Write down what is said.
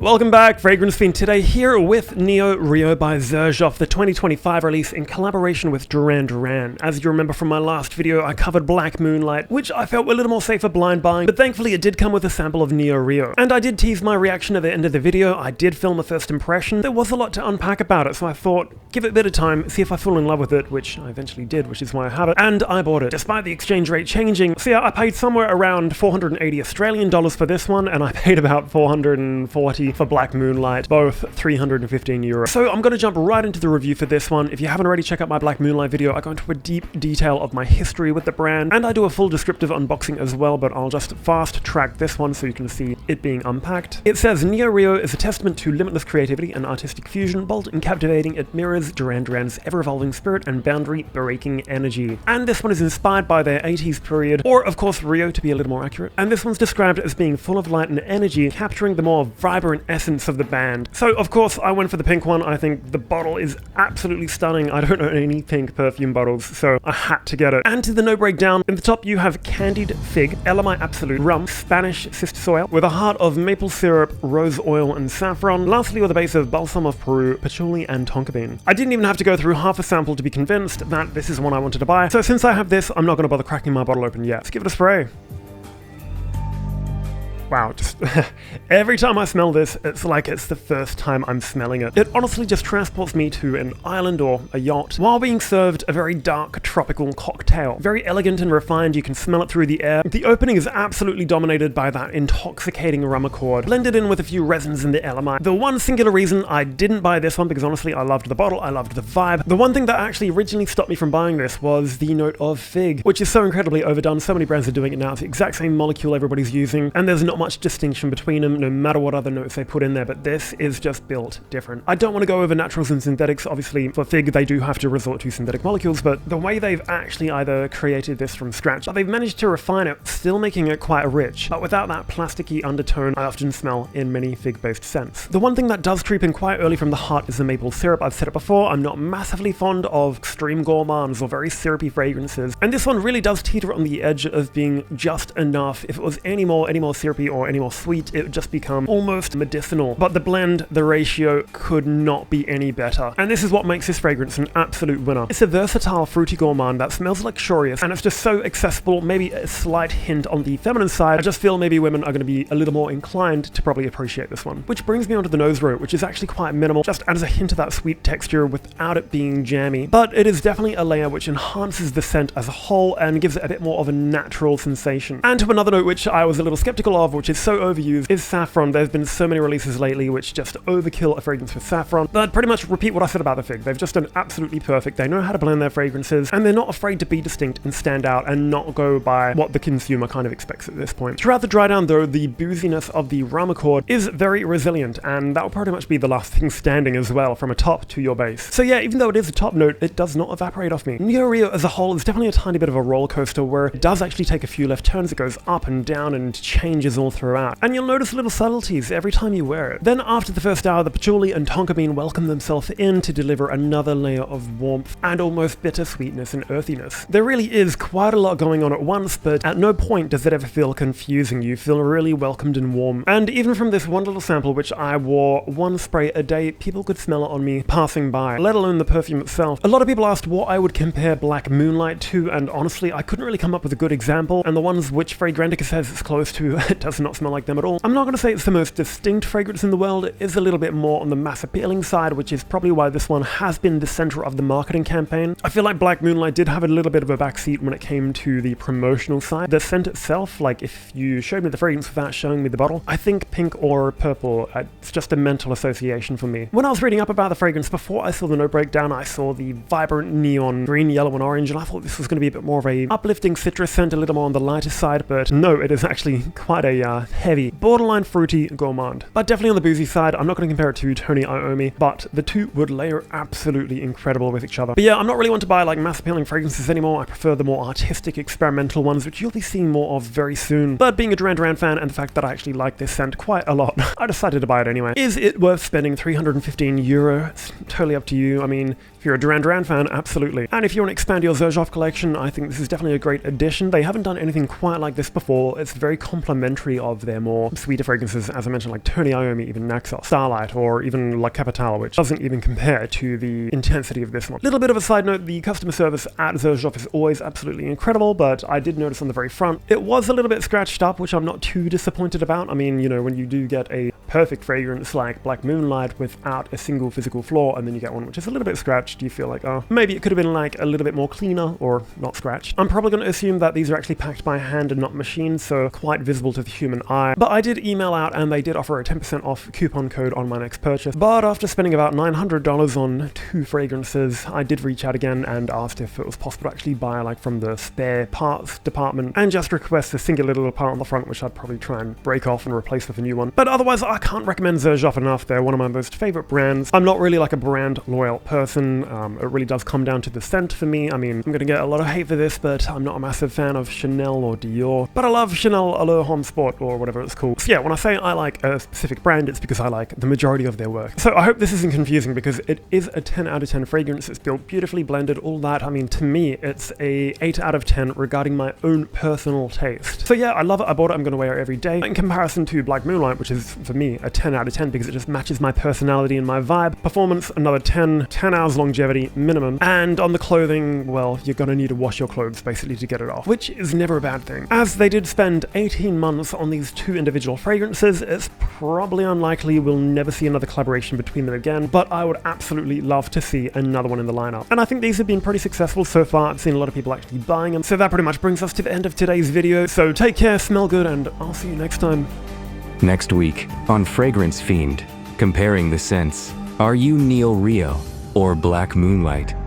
Welcome back, Fragrance Fiend today here with NeoRio by Xerjoff, the 2025 release in collaboration with Duran Duran. As you remember from my last video, I covered Black Moonlight, which I felt were a little more safe for blind buying, but thankfully it did come with a sample of NeoRio. And I did tease my reaction at the end of the video. I did film a first impression. There was a lot to unpack about it, so I thought, give it a bit of time, see if I fall in love with it, which I eventually did, which is why I have it, and I bought it, despite the exchange rate changing. So yeah, I paid somewhere around 480 Australian dollars for this one, and I paid about 440 for Black Moonlight, both 315 euros. So I'm going to jump right into the review for this one. If you haven't already, check out my Black Moonlight video. I go into a deep detail of my history with the brand, and I do a full descriptive unboxing as well, but I'll just fast track this one so you can see it being unpacked. It says, NeoRio is a testament to limitless creativity and artistic fusion, bold and captivating. It mirrors Duran Duran's ever-evolving spirit and boundary-breaking energy. And this one is inspired by their 80s period, or of course Rio to be a little more accurate. And this one's described as being full of light and energy, capturing the more vibrant essence of the band. So of course I went for the pink one. I think the bottle is absolutely stunning. I don't own any pink perfume bottles, so I had to get it. And to the no breakdown, in the top you have Candied Fig, Elemi Absolute Rum, Spanish Cistus oil, with a heart of maple syrup, rose oil and saffron, lastly with a base of balsam of Peru, patchouli and Tonka bean. I didn't even have to go through half a sample to be convinced that this is one I wanted to buy, so since I have this, I'm not going to bother cracking my bottle open yet. Let's give it a spray. Wow, just every time I smell this, it's like it's the first time I'm smelling it. It honestly just transports me to an island or a yacht while being served a very dark tropical cocktail. Very elegant and refined, you can smell it through the air. The opening is absolutely dominated by that intoxicating rum accord, blended in with a few resins in the Elemi. The one singular reason I didn't buy this one, because honestly I loved the bottle, I loved the vibe. The one thing that actually originally stopped me from buying this was the note of fig, which is so incredibly overdone. So many brands are doing it now. It's the exact same molecule everybody's using, and there's not much distinction between them, no matter what other notes they put in there, but this is just built different. I don't want to go over naturals and synthetics. Obviously, for fig, they do have to resort to synthetic molecules, but the way they've actually either created this from scratch, or they've managed to refine it, still making it quite rich, but without that plasticky undertone I often smell in many fig-based scents. The one thing that does creep in quite early from the heart is the maple syrup. I've said it before, I'm not massively fond of extreme gourmands or very syrupy fragrances, and this one really does teeter on the edge of being just enough. If it was any more syrupy or any more sweet, it would just become almost medicinal. But the blend, the ratio could not be any better. And this is what makes this fragrance an absolute winner. It's a versatile fruity gourmand that smells luxurious, and it's just so accessible, maybe a slight hint on the feminine side. I just feel maybe women are going to be a little more inclined to probably appreciate this one. Which brings me onto the nose row, which is actually quite minimal, just adds a hint of that sweet texture without it being jammy. But it is definitely a layer which enhances the scent as a whole and gives it a bit more of a natural sensation. And to another note which I was a little skeptical of, which is so overused, is saffron. There's been so many releases lately which just overkill a fragrance with saffron, but I'd pretty much repeat what I said about the fig. They've just done absolutely perfect. They know how to blend their fragrances, and they're not afraid to be distinct and stand out and not go by what the consumer kind of expects at this point. Throughout the dry down though, the booziness of the rum accord is very resilient, and that will pretty much be the last thing standing as well, from a top to your base. So yeah, even though it is a top note, it does not evaporate off me. NeoRio as a whole is definitely a tiny bit of a roller coaster where it does actually take a few left turns. It goes up and down and changes all throughout, and you'll notice little subtleties every time you wear it. Then after the first hour, the patchouli and Tonka bean welcome themselves in to deliver another layer of warmth and almost bitter sweetness and earthiness. There really is quite a lot going on at once, but at no point does it ever feel confusing. You feel really welcomed and warm. And even from this one little sample, which I wore one spray a day, people could smell it on me passing by, let alone the perfume itself. A lot of people asked what I would compare Black Moonlight to, and honestly, I couldn't really come up with a good example, and the ones which Fragrantica says it's close to, it does not smell like them at all. I'm not going to say it's the most distinct fragrance in the world. It is a little bit more on the mass appealing side, which is probably why this one has been the center of the marketing campaign. I feel like Black Moonlight did have a little bit of a backseat when it came to the promotional side. The scent itself, like if you showed me the fragrance without showing me the bottle, I think pink or purple, it's just a mental association for me. When I was reading up about the fragrance, before I saw the note breakdown, I saw the vibrant neon green, yellow and orange, and I thought this was going to be a bit more of a uplifting citrus scent, a little more on the lighter side, but no, it is actually quite a heavy, borderline fruity gourmand. But definitely on the boozy side. I'm not going to compare it to Tony Iommi, but the two would layer absolutely incredible with each other. But yeah, I'm not really one to buy like mass appealing fragrances anymore. I prefer the more artistic, experimental ones, which you'll be seeing more of very soon. But being a Duran Duran fan and the fact that I actually like this scent quite a lot, I decided to buy it anyway. Is it worth spending 315 euro? It's totally up to you. I mean, if you're a Duran Duran fan, absolutely. And if you want to expand your Xerjoff collection, I think this is definitely a great addition. They haven't done anything quite like this before. It's very complementary majority of their more sweeter fragrances, as I mentioned, like Tony Iommi, even Naxos, Starlight, or even La Capitale, which doesn't even compare to the intensity of this one. Little bit of a side note, the customer service at Xerjoff is always absolutely incredible, but I did notice on the very front, it was a little bit scratched up, which I'm not too disappointed about. I mean, you know, when you do get a perfect fragrance like Black Moonlight without a single physical flaw, and then you get one which is a little bit scratched, you feel like, oh, maybe it could have been like a little bit more cleaner or not scratched. I'm probably going to assume that these are actually packed by hand and not machined, so quite visible to the human eye. But I did email out and they did offer a 10% off coupon code on my next purchase. But after spending about $900 on 2 fragrances, I did reach out again and asked if it was possible to actually buy like from the spare parts department and just request a singular little part on the front, which I'd probably try and break off and replace with a new one. But otherwise, I can't recommend Xerjoff enough. They're one of my most favorite brands. I'm not really like a brand loyal person. It really does come down to the scent for me. I mean, I'm gonna get a lot of hate for this, but I'm not a massive fan of Chanel or Dior. But I love Chanel Allure Homme Sport or whatever it's called. So yeah, when I say I like a specific brand, it's because I like the majority of their work. So I hope this isn't confusing because it is a 10 out of 10 fragrance. It's built beautifully, blended, all that. I mean, to me, it's a 8 out of 10 regarding my own personal taste. So yeah, I love it. I bought it. I'm gonna wear it every day. In comparison to Black Moonlight, which is for me a 10 out of 10 because it just matches my personality and my vibe. Performance, another 10 hours longevity minimum. And on the clothing, well, you're gonna need to wash your clothes basically to get it off, which is never a bad thing. As they did spend 18 months on these 2 individual fragrances, it's probably unlikely we'll never see another collaboration between them again, but I would absolutely love to see another one in the lineup. And I think these have been pretty successful so far. I've seen a lot of people actually buying them. So that pretty much brings us to the end of today's video. So take care, smell good, and I'll see you next time. Next week on Fragrance Fiend, comparing the scents. Are you NeoRio or Black Moonlight?